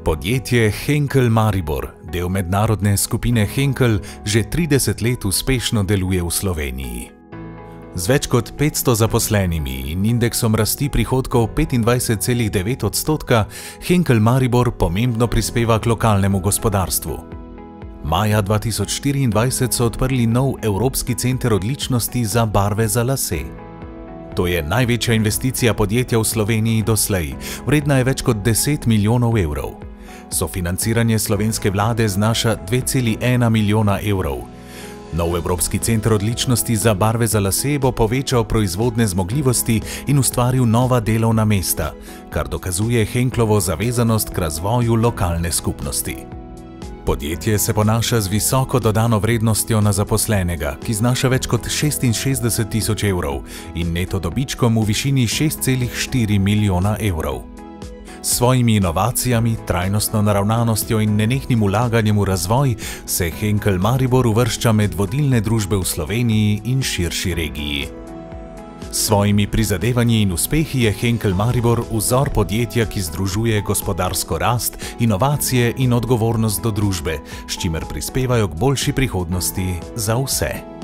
Podjetje Henkel Maribor, del mednarodne skupine Henkel, že 30 let uspešno deluje v Sloveniji. Z več kot 500 zaposlenimi in indeksom rasti prihodkov 25,9% Henkel Maribor pomembno prispeva k lokalnemu gospodarstvu. Maja 2024 so odprli nov Evropski center odličnosti za barve za lase. To je največja investicija podjetja v Sloveniji doslej, vredna je več kot 10 milijonov evrov. Sofinanciranje slovenske vlade znaša 2,1 milijona evrov. Nov Evropski center odličnosti za barve za lase bo povečal proizvodne zmogljivosti in ustvaril nova delovna mesta, kar dokazuje Henklovo zavezanost k razvoju lokalne skupnosti. Podjetje se ponaša z visoko dodano vrednostjo na zaposlenega, ki znaša več kot 66 tisoč evrov in neto dobičkom v višini 6,4 milijona evrov. S svojimi inovacijami, trajnostno naravnanostjo in nenehnim vlaganjem v razvoj se Henkel Maribor uvršča med vodilne družbe v Sloveniji in širši regiji. S svojimi prizadevanji in uspehi je Henkel Maribor vzor podjetja, ki združuje gospodarsko rast, inovacije in odgovornost do družbe, s čimer prispevajo k boljši prihodnosti za vse.